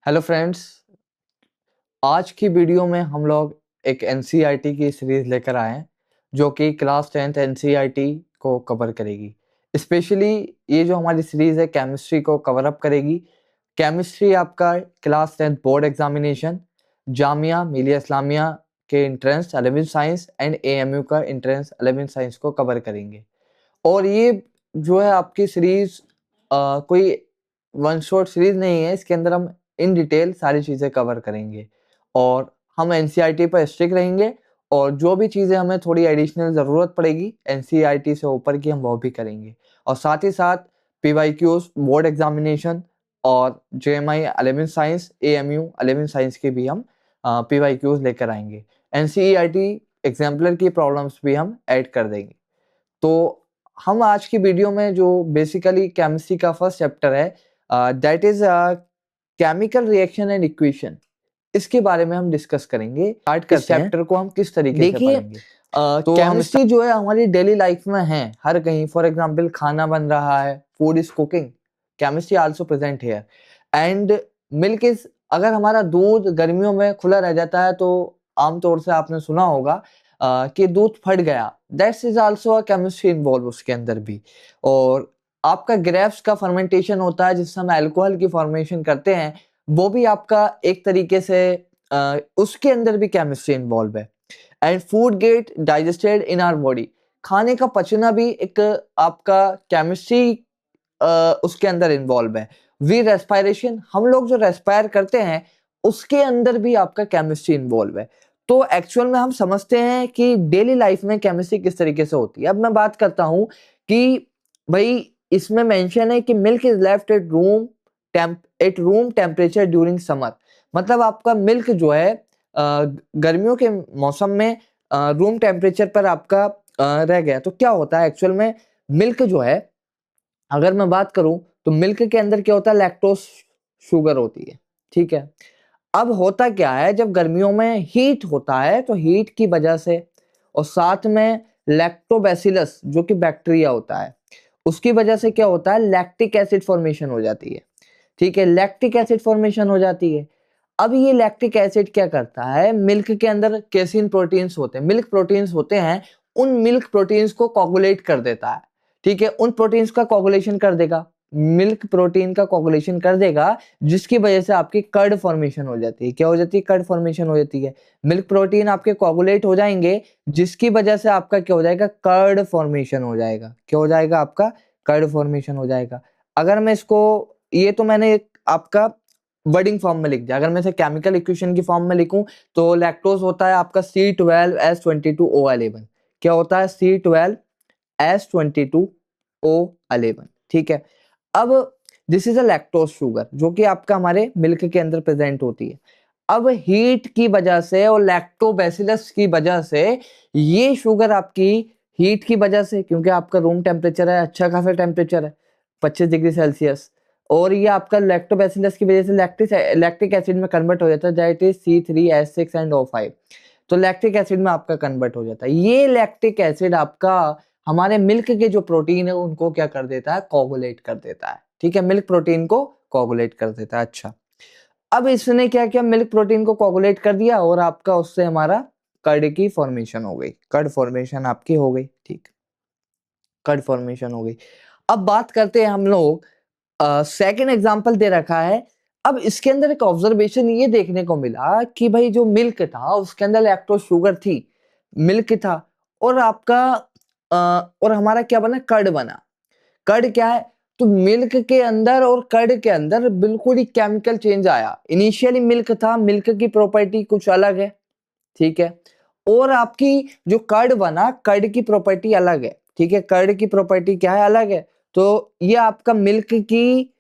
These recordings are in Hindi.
हेलो फ्रेंड्स, आज की वीडियो में हम लोग एक एनसीईआरटी की सीरीज लेकर आए हैं जो कि क्लास 10th एनसीईआरटी को कवर करेगी। स्पेशली ये जो हमारी सीरीज है केमिस्ट्री को कवर अप करेगी। केमिस्ट्री आपका class 10th board examination, Jamia Millia Islamia के entrance 11th science and AMU का एंट्रेंस 11th साइंस को कवर करेंगे। और ये जो है आपकी सीरीज कोई वन शॉट सीरीज नहीं है, इसके अंदर हम इन डिटेल सारी चीज़ें कवर करेंगे और हम एनसीईआरटी पर स्ट्रिक्ट रहेंगे और जो भी चीज़ें हमें थोड़ी एडिशनल ज़रूरत पड़ेगी एनसीईआरटी से ऊपर की हम वो भी करेंगे। और साथ ही साथ पीवाईक्यूज बोर्ड एग्जामिनेशन और JMI 11th science AMU 11th science के भी हम पीवाईक्यूज लेकर आएंगे। एनसीईआरटी एग्जाम्पलर की प्रॉब्लम्स भी हम ऐड कर देंगे। तो हम आज की वीडियो में जो बेसिकली केमिस्ट्री का फर्स्ट चैप्टर है that is chemical reaction and equation, इसके बारे में हम डिस्कस करेंगे। स्टार्ट करते हैं चैप्टर को हम किस तरीके से पढ़ेंगे। तो केमिस्ट्री जो है हमारी डेली लाइफ में है हर कहीं। फॉर एग्जांपल खाना बन रहा है, food is cooking, chemistry also present here. And milk is, अगर हमारा दूध गर्मियों में खुला रह जाता है तो आमतौर से आपने सुना होगा कि दूध फट गया, that's is also a chemistry involve उसके अंदर भी। और आपका ग्रेप्स का फर्मेंटेशन होता है जिससे हम अल्कोहल की फॉर्मेशन करते हैं, वो भी आपका एक तरीके से उसके अंदर भी केमिस्ट्री इन्वॉल्व है। And food get digested in our body, खाने का पचना भी एक आपका केमिस्ट्री उसके अंदर इन्वॉल्व है। वी रेस्पायरेशन, हम लोग जो रेस्पायर करते हैं उसके अंदर भी आपका केमिस्ट्री इन्वॉल्व है। तो एक्चुअल में हम समझते हैं कि डेली लाइफ में केमिस्ट्री किस तरीके से होती है। अब मैं बात करता हूं कि भाई इसमें मेंशन है कि milk is left at room temperature during summer. मतलब आपका मिल्क जो है गर्मियों के मौसम में रूम टेम्परेचर पर आपका रह गया। तो क्या होता है एक्चुअल में, मिल्क जो है, अगर मैं बात करूं तो मिल्क के अंदर क्या होता है, लैक्टोज शुगर होती है। ठीक है, अब होता क्या है, जब गर्मियों में हीट होता है तो हीट की वजह से और साथ में लैक्टोबैसिलस जो कि बैक्टीरिया होता है उसकी वजह से क्या होता है, लैक्टिक एसिड फॉर्मेशन हो जाती है। ठीक है, लैक्टिक एसिड फॉर्मेशन हो जाती है। अब ये लैक्टिक एसिड क्या करता है, मिल्क के अंदर केसिन प्रोटीन्स होते हैं, मिल्क प्रोटीन्स होते हैं, उन मिल्क प्रोटीन्स को कोगुलेट कर देता है। ठीक है, उन प्रोटीन्स का कोगुलेशन कर देगा, मिल्क प्रोटीन का कोगुलेशन कर देगा, जिसकी वजह से आपकी कर्ड फॉर्मेशन हो जाती है। क्या हो जाती है, कर्ड फॉर्मेशन हो जाती है। मिल्क प्रोटीन आपके कोगुलेट हो जाएंगे जिसकी वजह से आपका क्या हो जाएगा, कर्ड फॉर्मेशन हो जाएगा। क्या हो जाएगा, आपका कर्ड फॉर्मेशन हो जाएगा। अगर मैं इसको, ये तो मैंने एक आपका वर्डिंग फॉर्म में लिख दिया, अगर मैं इसे केमिकल इक्वेशन की फॉर्म में लिखूं तो लैक्टोज होता है आपका C12H22O11। क्या होता है, C12H22O11। ठीक है, अब this is a lactose sugar जो कि आपका हमारे मिल्क के अंदर प्रेजेंट होती है। अब हीट की वजह से और लैक्टोबैसिलस की वजह से ये शुगर आपकी हीट की वजह से, क्योंकि आपका रूम टेम्परेचर है, अच्छा खासा टेम्परेचर है 25 डिग्री सेल्सियस, और ये आपका लैक्टोबैसिलस की वजह से लैक्टिक एसिड में कन्वर्ट हो जाता है, that is C3H6 and O5। तो लैक्टिक एसिड में आपका कन्वर्ट हो जाता है। ये लैक्टिक एसिड आपका हमारे मिल्क के जो प्रोटीन है उनको क्या कर देता है, कोगुलेट कर देता है। ठीक है, मिल्क प्रोटीन को कोगुलेट कर देता है। अच्छा, अब इसने क्या किया, मिल्क प्रोटीन को कोगुलेट कर दिया और आपका उससे हमारा कर्ड की फॉर्मेशन हो गई, कर्ड फॉर्मेशन आपकी हो गई। ठीक, कर्ड फॉर्मेशन हो गई। अब बात करते हैं हम लोग, सेकंड एग्जांपल दे रखा है। अब इसके अंदर एक ऑब्जर्वेशन ये देखने को मिला कि भाई जो मिल्क था उसके अंदर लैक्टोज शुगर थी, मिल्क था, और आपका और हमारा क्या बना, कर्ड बना। कर्ड क्या है, तो मिल्क के अंदर और कर्ड के अंदर बिल्कुल ही केमिकल चेंज आया। इनिशियली मिल्क था, मिल्क की प्रॉपर्टी कुछ अलग है। ठीक है, और आपकी जो कर्ड बना, कर्ड की प्रॉपर्टी अलग है। ठीक है, कर्ड की प्रॉपर्टी क्या है, अलग है। तो ये आपका मिल्क की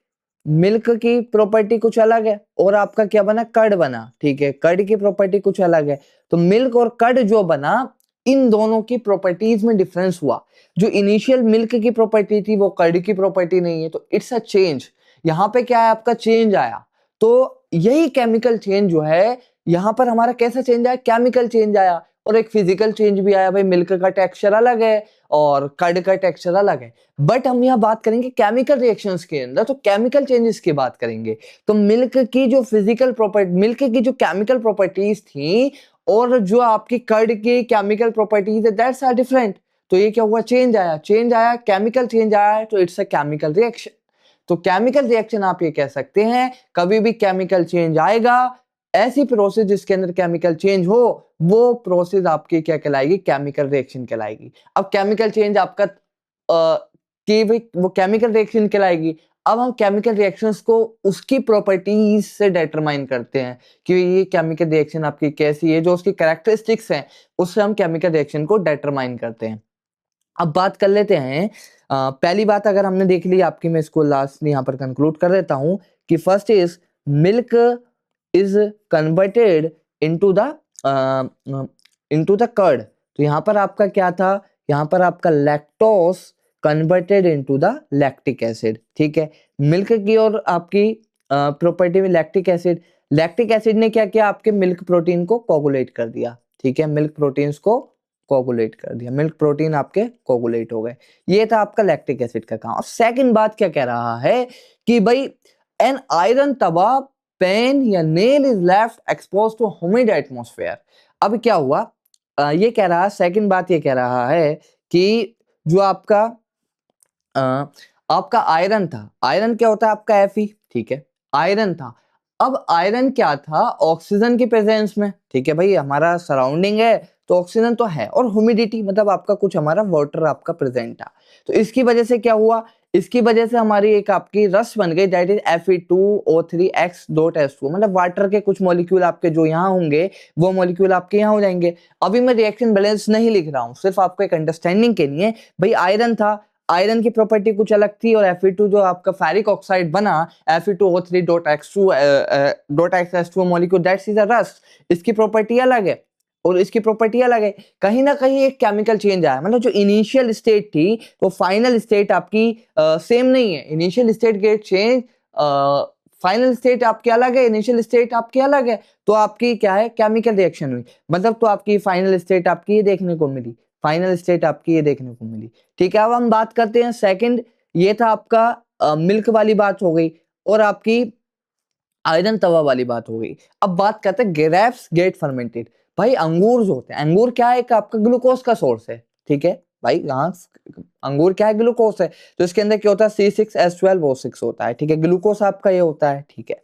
प्रॉपर्टी कुछ अलग है और आपका क्या बना, कर्ड बना। ठीक है, कर्ड की प्रॉपर्टी कुछ अलग है। तो मिल्क और कर्ड जो बना, इन दोनों की प्रॉपर्टीज में डिफरेंस हुआ। जो इनिशियल मिल्क की प्रॉपर्टी थी वो कर्ड की प्रॉपर्टी नहीं है, तो इट्स अ चेंज। यहाँ पे क्या है, आपका चेंज आया। तो यही केमिकल चेंज जो है यहाँ पर हमारा कैसा चेंज आया, केमिकल चेंज आया। और एक फिजिकल चेंज भी आया, भाई मिल्क का टेक्सचर अलग है और कर्ड का टेक्सचर अलग है। बट हम यहाँ बात करेंगे केमिकल रिएक्शंस के अंदर, तो केमिकल चेंजेस की बात करेंगे। तो मिल्क की जो फिजिकल प्रॉपर्टी, मिल्क की जो केमिकल प्रॉपर्टीज थी और जो आपकी कर्ड की केमिकल प्रॉपर्टीज है, दैट्स आर डिफरेंट। तो ये क्या हुआ, चेंज आया, केमिकल चेंज आया, तो इट्स अ केमिकल रिएक्शन। तो केमिकल रिएक्शन आप ये कह सकते हैं, कभी भी केमिकल चेंज आएगा, ऐसी प्रोसेस जिसके अंदर केमिकल चेंज हो, वो प्रोसेस आपकी क्या कहलाएगी, केमिकल रिएक्शन कहलाएगी। अब केमिकल चेंज आपका कि भाई वो केमिकल रिएक्शन कहलाएगी। अब हम केमिकल रिएक्शंस को उसकी प्रॉपर्टीज से डिटरमाइन करते हैं कि ये केमिकल रिएक्शन आपकी कैसी है, जो उसकी कैरेक्टरिस्टिक्स हैं उससे हम केमिकल रिएक्शन को डिटरमाइन करते हैं। अब बात कर लेते हैं, पहली बात अगर हमने देख ली आपकी, मैं इसको लास्ट यहाँ पर कंक्लूड कर देता हूँ कि first is milk is converted into the curd. तो यहाँ पर आपका क्या था, यहाँ पर आपका lactose converted into the lactic acid, ठीक है। मिल्क की और आपकी प्रॉपर्टी में लैक्टिक एसिड ने क्या किया, आपके मिल्क प्रोटीन को कोगुलेट कर दिया, ठीक है। मिल्क प्रोटीन्स को कोगुलेट कर दिया, मिल्क प्रोटीन आपके कोगुलेट हो गए। ये था आपका लैक्टिक एसिड का काम। सेकंड बात क्या कह रहा है कि भाई एन आयरन तवा पेन या nail is left exposed to humid atmosphere. अब क्या हुआ, ये कह रहा है, सेकंड बात ये कह रहा है कि जो आपका आयरन था, आयरन क्या होता है आपका Fe, ठीक है, आयरन था। अब आयरन क्या था, ऑक्सीजन की प्रेजेंस में, ठीक है भाई, हमारा सराउंडिंग है तो ऑक्सीजन तो है, और ह्यूमिडिटी मतलब आपका कुछ हमारा वाटर आपका प्रेजेंट था। तो इसकी वजह से क्या हुआ, इसकी वजह से हमारी एक आपकी रस बन गई, दैट इज Fe2O3X.H2, मतलब वाटर के कुछ मॉलिक्यूल आपके जो यहाँ होंगे वो मॉलिक्यूल आपके यहाँ हो जाएंगे। अभी मैं रिएक्शन बैलेंस नहीं लिख रहा हूँ, सिर्फ आपको एक अंडरस्टैंडिंग के लिए। भाई आयरन था, आयरन की प्रॉपर्टी कुछ अलग थी, और Fe2 जो आपका फेरिक ऑक्साइड बना, Fe2O3.X2 molecule, that's is a rust, इसकी प्रॉपर्टी अलग है और इसकी प्रॉपर्टी अलग है। कहीं ना कहीं एक केमिकल चेंज आया, मतलब जो इनिशियल स्टेट थी वो फाइनल स्टेट आपकी सेम नहीं है। Initial state get change, final state आपकी अलग है, इनिशियल स्टेट आपकी अलग है, तो आपकी क्या है, केमिकल रिएक्शन हुई, मतलब तो आपकी फाइनल स्टेट आपकी ये देखने को मिली, फाइनल स्टेट आपकी ये देखने को मिली, ठीक है। अब हम बात करते हैं सेकंड, ये था आपका मिल्क वाली बात हो गई, और आपकी आयरन तवा वाली बात हो गई। अब बात करते हैं ग्रेप्स गेट फर्मेंटेड। भाई अंगूर जो होते हैं, अंगूर क्या है, एक आपका ग्लूकोज का सोर्स है, ठीक है भाई। यहाँ अंगूर क्या है, ग्लूकोज है, तो इसके अंदर क्या होता है, C6H12O6 होता है, ठीक है, ग्लूकोज आपका ये होता है, ठीक है।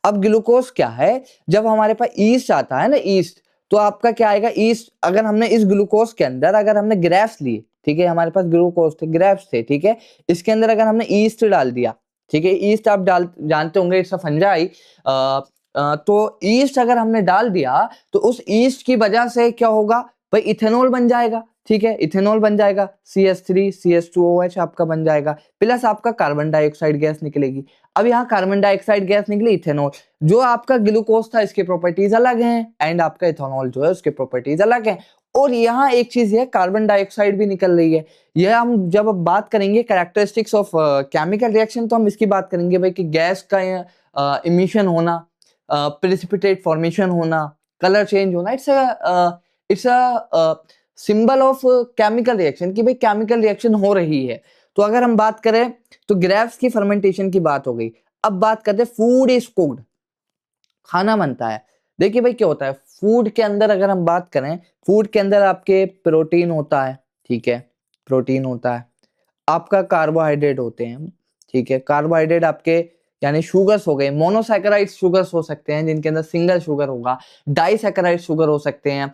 अब ग्लूकोज क्या है, जब हमारे पास ईस्ट आता है ना, ईस्ट, तो आपका क्या आएगा, ईस्ट, अगर हमने इस ग्लूकोज के अंदर अगर हमने ग्रेप्स लिए, ठीक है, हमारे पास ग्लूकोज थे, ग्रेप्स थे, ठीक है, इसके अंदर अगर हमने ईस्ट डाल दिया, ठीक है, ईस्ट आप जानते होंगे, इट्स अ फंजाई। तो ईस्ट अगर हमने डाल दिया तो उस ईस्ट की वजह से क्या होगा भाई, इथेनॉल बन जाएगा, ठीक है, इथेनॉल बन जाएगा, CH3CH2OH आपका बन जाएगा, प्लस आपका कार्बन डाइऑक्साइड गैस निकलेगी। अब यहाँ कार्बन डाइऑक्साइड गैस निकली, इथेनॉल, जो आपका ग्लूकोज था इसके प्रॉपर्टीज अलग हैं, एंड आपका इथेनॉल जो है उसके प्रॉपर्टीज अलग हैं। और यहाँ एक चीज है, कार्बन डाइऑक्साइड भी निकल रही है। यह हम जब बात करेंगे कैरेक्टरिस्टिक्स ऑफ केमिकल रिएक्शन, तो हम इसकी बात करेंगे भाई कि गैस का इमिशन होना, प्रेसिपिटेट फॉर्मेशन होना, कलर चेंज होना, it's a symbol of chemical reaction, कि भाई केमिकल रिएक्शन हो रही है। तो अगर हम बात करें तो ग्रेप्स की फर्मेंटेशन की बात हो गई। अब बात करते हैं फूड इज कुक्ड, खाना बनता है। देखिए भाई क्या होता है फूड के अंदर, अगर हम बात करें, फूड के अंदर आपके प्रोटीन होता है, ठीक है, प्रोटीन होता है, आपका कार्बोहाइड्रेट होते हैं, ठीक है, कार्बोहाइड्रेट आपके यानी शुगर्स हो गए, मोनोसैकेराइड्स शुगर्स हो सकते हैं जिनके अंदर सिंगल शुगर होगा, डाइसैकेराइड शुगर हो सकते हैं,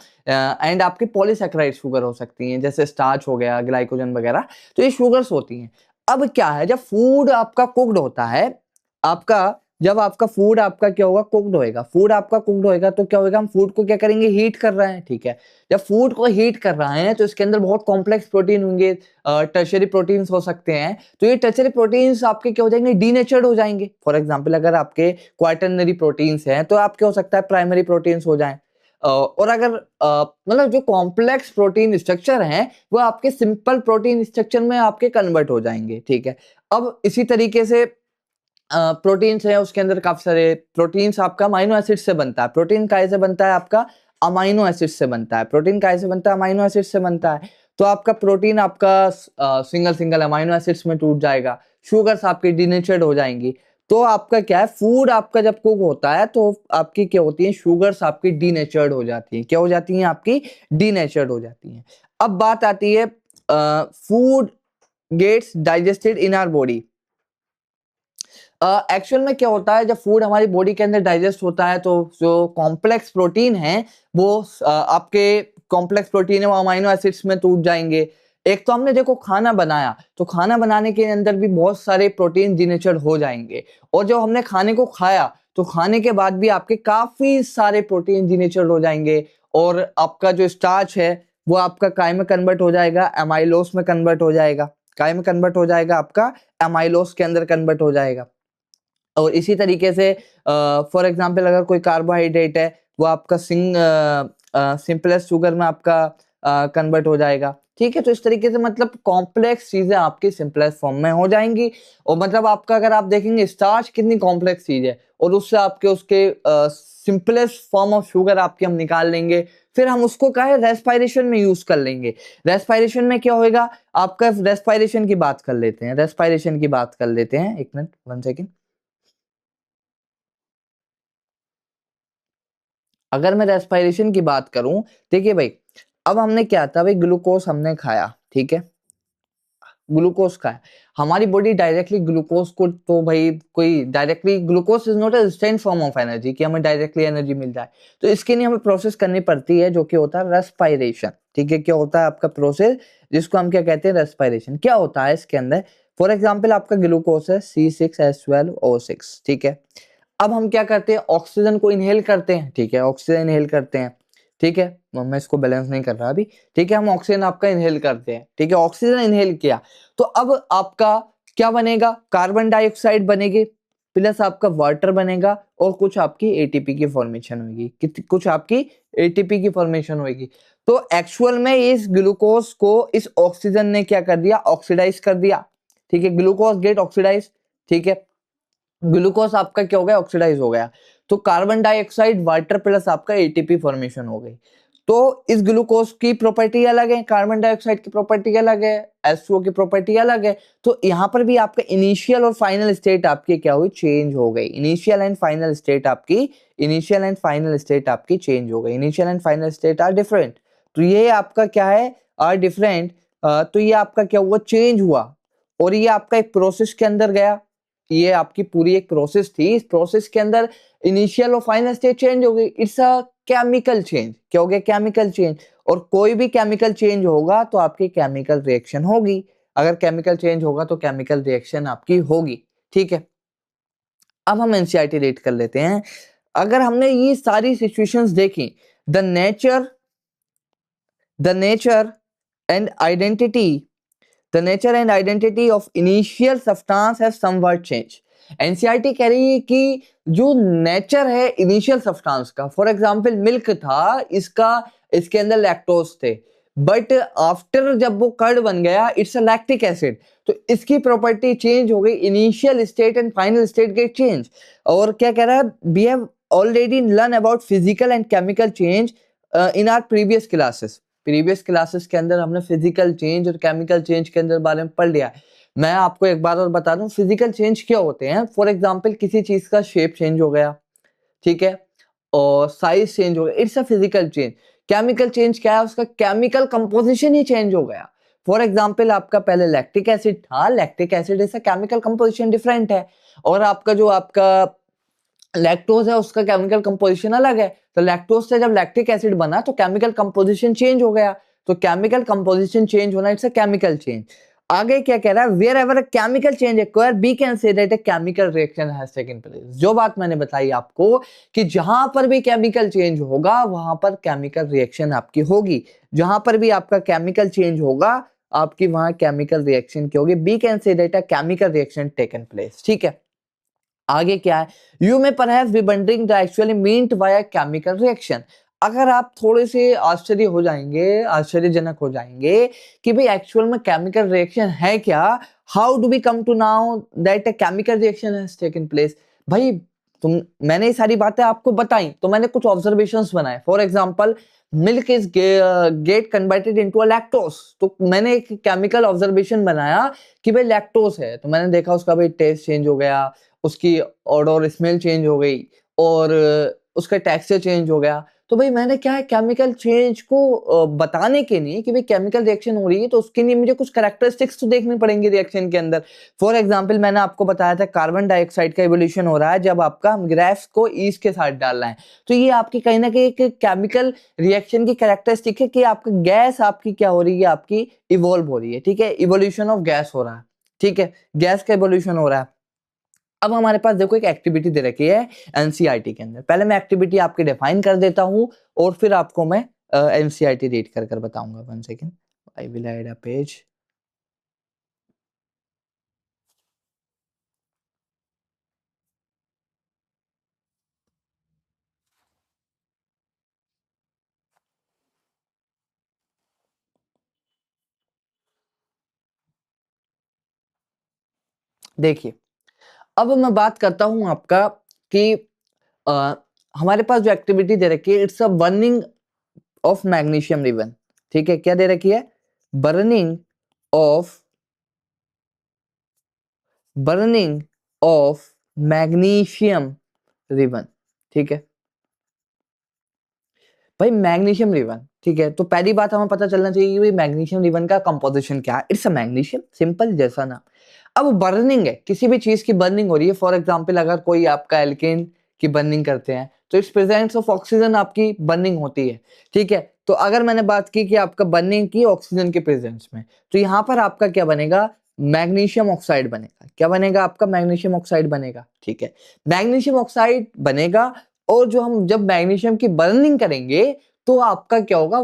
एंड आपके पॉलीसैकेराइड शुगर हो सकती हैं, जैसे स्टार्च हो गया, ग्लाइकोजन वगैरह, तो ये शुगर्स होती हैं। अब क्या है, जब फूड आपका कुक्ड होता है, आपका जब आपका फूड आपका क्या होगा, कुक्ड होएगा, फूड आपका कुक्ड होएगा, तो क्या होएगा, हम फूड को क्या करेंगे, हीट कर रहे हैं, ठीक है। जब फूड को हीट कर रहे हैं तो इसके अंदर बहुत कॉम्प्लेक्स प्रोटीन होंगे, टर्शरी प्रोटीन्स हो सकते हैं, तो ये टर्शरी प्रोटीन्स आपके क्या हो जाएंगे, डीनेचर्ड हो जाएंगे। फॉर एग्जांपल अगर आपके क्वाटरनरी प्रोटीन्स हैं तो आप क्या हो सकता है, प्राइमरी प्रोटीन्स हो जाएं, और अगर मतलब जो कॉम्प्लेक्स प्रोटीन स्ट्रक्चर हैं वो आपके सिंपल प्रोटीन स्ट्रक्चर में आपके कन्वर्ट हो जाएंगे, ठीक है। अब इसी तरीके से प्रोटीन्स है, उसके अंदर काफी सारे प्रोटीन्स आपका अमीनो एसिड से बनता है, प्रोटीन कैसे बनता है आपका, अमाइनो एसिड से बनता है। प्रोटीन कैसे बनता है? अमाइनो एसिड से बनता है। तो आपका प्रोटीन आपका सिंगल सिंगल अमाइनो एसिड्स में टूट जाएगा, शुगर्स आपकी डिनेचर्ड हो जाएंगी। तो आपका क्या है, फूड आपका जब कुक होता है तो आपकी क्या होती है, शुगर्स आपकी डीनेचर्ड हो जाती है। क्या हो जाती हैं? आपकी डीनेचर्ड हो जाती हैं। अब बात आती है food gets digested in our body. Actual में क्या होता है, जब फूड हमारी बॉडी के अंदर डाइजेस्ट होता है तो जो कॉम्प्लेक्स प्रोटीन है वो आपके कॉम्प्लेक्स प्रोटीन है वो अमाइनो एसिड्स में टूट जाएंगे। एक तो हमने देखो खाना बनाया, तो खाना बनाने के अंदर भी बहुत सारे प्रोटीन डिनेचर हो जाएंगे, और जब हमने खाने को खाया तो खाने के बाद भी आपके काफी सारे प्रोटीन डिनेचर हो जाएंगे, और आपका जो स्टार्च है वो आपका काय में कन्वर्ट हो जाएगा, एमाइलोस में कन्वर्ट हो जाएगा। काय में कन्वर्ट हो जाएगा, आपका एमाइलोस के अंदर कन्वर्ट हो जाएगा। और इसी तरीके से फॉर एग्जांपल अगर कोई कार्बोहाइड्रेट है वो आपका सिंपलेस्ट शुगर में आपका कन्वर्ट हो जाएगा। ठीक है, तो इस तरीके से मतलब कॉम्प्लेक्स चीजें आपकी सिंपलेस्ट फॉर्म में हो जाएंगी। और मतलब आपका अगर आप देखेंगे स्टार्च कितनी कॉम्प्लेक्स चीज है, और उससे आपके उसके सिंपलेस्ट फॉर्म ऑफ शुगर आपके हम निकाल लेंगे, फिर हम उसको क्या है रेस्पिरेशन में यूज कर लेंगे। रेस्पिरेशन में क्या होएगा, आपका रेस्पिरेशन की बात कर लेते हैं, रेस्पिरेशन की बात कर लेते हैं। एक मिनट, 1 सेकेंड। अगर मैं रेस्पिरेशन की बात करूं, देखिए भाई, अब हमने क्या था भाई, ग्लूकोज हमने खाया, ठीक है, ग्लूकोज खाया, हमारी बॉडी डायरेक्टली ग्लूकोज को तो भाई कोई directly, glucose is not a instant form of energy कि हमें डायरेक्टली एनर्जी मिल जाए, तो इसके लिए हमें प्रोसेस करनी पड़ती है जो कि होता है रेस्पिरेशन। ठीक है, क्या होता है आपका प्रोसेस, जिसको हम क्या कहते हैं, रेस्पिरेशन। क्या होता है इसके अंदर, फॉर एग्जाम्पल आपका ग्लूकोज है C6H12O6, ठीक है। अब हम क्या करते हैं, ऑक्सीजन को इनहेल करते हैं, ठीक है, ऑक्सीजन इनहेल करते हैं, ठीक है, मैं इसको बैलेंस नहीं कर रहा अभी, ठीक है, हम ऑक्सीजन आपका इनहेल करते हैं, ठीक है, ऑक्सीजन इनहेल किया, तो अब आपका क्या बनेगा, कार्बन डाइऑक्साइड बनेगी, प्लस आपका वाटर बनेगा, और कुछ आपकी एटीपी की फॉर्मेशन होगी, कुछ आपकी एटीपी की फॉर्मेशन होगी। तो एक्चुअल में इस ग्लूकोज को इस ऑक्सीजन ने क्या कर दिया, ऑक्सीडाइज कर दिया, ठीक है, ग्लूकोज गेट ऑक्सीडाइज, ठीक है, ग्लूकोज आपका क्या हो गया, ऑक्सीडाइज हो गया, तो कार्बन डाइऑक्साइड वाटर प्लस आपका एटीपी फॉर्मेशन हो गई। तो इस ग्लूकोज की प्रॉपर्टी अलग है, कार्बन डाइऑक्साइड की प्रॉपर्टी अलग है, H2O की प्रॉपर्टी अलग है। तो यहां पर भी आपका इनिशियल और फाइनल स्टेट आपकी क्या हुई, चेंज हो गई। इनिशियल एंड फाइनल स्टेट आपकी, इनिशियल एंड फाइनल स्टेट आपकी चेंज हो गई, initial and final state are different. तो ये आपका क्या है, आर डिफरेंट। तो ये आपका क्या हुआ, चेंज हुआ, और ये आपका एक प्रोसेस के अंदर गया, ये आपकी पूरी एक प्रोसेस थी, इस प्रोसेस के अंदर इनिशियल और फाइनल स्टेट चेंज हो गई। It's a chemical change. क्या हो गया, केमिकल चेंज। और कोई भी केमिकल चेंज होगा तो आपकी केमिकल रिएक्शन होगी, अगर केमिकल चेंज होगा तो केमिकल रिएक्शन आपकी होगी। ठीक है, अब हम एनसीईआरटी रीड कर लेते हैं। अगर हमने ये सारी सिचुएशंस देखी, the nature and identity The nature and identity of initial substance have somewhat changed. NCERT कह रही है कि जो नेचर है इनिशियल सब्सटेंस का, फॉर एग्जांपल मिल्क था, इसका इसके अंदर लैक्टोज थे, बट आफ्टर जब वो कर्ड बन गया, इट्स अ लैक्टिक एसिड, तो इसकी प्रॉपर्टी चेंज हो गई, initial state and final state get change. और क्या कह रहा है, we have already learn about physical and chemical change in our previous classes. Previous classes के अंदर हमने फिजिकल चेंज और केमिकल चेंज के अंदर बारे में पढ़ लिया है। मैं आपको एक बार और बता दूं, फिजिकल चेंज क्या होते हैं। फॉर एग्जांपल किसी चीज का शेप चेंज हो गया, ठीक है, और साइज चेंज हो गया, it's a physical change. Chemical change क्या है, उसका केमिकल कंपोजिशन ही चेंज हो गया। फॉर एग्जांपल आपका पहले लैक्टिक एसिड था, लैक्टिक एसिड इसका केमिकल कंपोजिशन डिफरेंट है, और आपका जो आपका लैक्टोज है उसका केमिकल कंपोजिशन अलग है। तो लैक्टोज से जब लैक्टिक एसिड बना तो केमिकल कंपोजिशन चेंज हो गया, तो केमिकल कंपोजिशन चेंज होना, इट्स अ केमिकल चेंज। आगे क्या कह रहा है, wherever a chemical change acquire we can say that a chemical reaction has taken place. जो बात मैंने बताई आपको कि जहां पर भी केमिकल चेंज होगा वहां पर केमिकल रिएक्शन आपकी होगी, जहां पर भी आपका केमिकल चेंज होगा आपकी वहां केमिकल रिएक्शन की होगी, we can say that a chemical reaction taken place. ठीक है, आगे क्या है, you may perhaps be wondering the actually meant by a chemical reaction. अगर आप थोड़े से आश्चर्य हो जाएंगे, आश्चर्यजनक हो जाएंगे कि भाई एक्चुअल में केमिकल रिएक्शन है क्या, how do we come to know that a chemical reaction has taken place. भाई तुम मैंने ये सारी बातें आपको बताई, तो मैंने कुछ ऑब्जर्वेशंस बनाए। For example, milk is get converted into a lactose, तो मैंने एक केमिकल ऑब्जर्वेशन बनाया कि भाई लैक्टोज है, तो मैंने देखा उसका भाई टेस्ट चेंज हो गया, उसकी ऑडर स्मेल चेंज हो गई, और उसका टेक्सचर चेंज हो गया। तो भाई मैंने क्या है, केमिकल चेंज को बताने के लिए कि भाई केमिकल रिएक्शन हो रही है, तो उसके लिए मुझे कुछ कैरेक्टरिस्टिक्स तो देखनी पड़ेंगी रिएक्शन के अंदर। फॉर एग्जांपल, मैंने आपको बताया था कार्बन डाइऑक्साइड का इवोल्यूशन हो रहा है जब आपका ग्रेफ्स को ईस्ट के साथ डालना है, तो ये आपकी कहीं ना कहीं एक केमिकल रिएक्शन की कैरेक्टरिस्टिक है कि आपका गैस आपकी क्या हो रही है, आपकी इवॉल्व हो रही है। ठीक है, इवोल्यूशन ऑफ गैस हो रहा है। ठीक है, गैस का इवोल्यूशन हो रहा है। अब हमारे पास देखो एक एक्टिविटी दे रखी है एनसीईआरटी के अंदर। पहले मैं एक्टिविटी आपकी डिफाइन कर देता हूं और फिर आपको मैं एनसीईआरटी रीड कर कर बताऊंगा। 1 second, I will add a page. देखिए, अब मैं बात करता हूं आपका कि अ, हमारे पास जो एक्टिविटी दे रखी है, it's a burning of magnesium ribbon. ठीक है, क्या दे रखी है? Burning of burning of magnesium ribbon. ठीक है भाई, मैग्नीशियम रिबन। ठीक है, तो पहली बात हमें पता चलना चाहिए कि भाई मैग्नीशियम रिबन का कंपोजिशन क्या है। इट्स अ मैग्नीशियम, सिंपल जैसा ना। अब बर्निंग है, किसी भी चीज की बर्निंग हो रही है। फॉर एग्जांपल, अगर कोई आपका एल्केन की बर्निंग करते हैं तो इट्स प्रेजेंस ऑफ ऑक्सीजन आपकी बर्निंग होती है। ठीक है, तो अगर मैंने बात की कि आपका बर्निंग की ऑक्सीजन के प्रेजेंस में, तो यहाँ पर आपका क्या बनेगा? मैग्नीशियम ऑक्साइड बनेगा। क्या बनेगा? आपका मैग्नीशियम ऑक्साइड बनेगा। ठीक है, मैग्नीशियम ऑक्साइड बनेगा, और जो हम जब मैग्नीशियम की बर्निंग करेंगे तो आपका क्या होगा?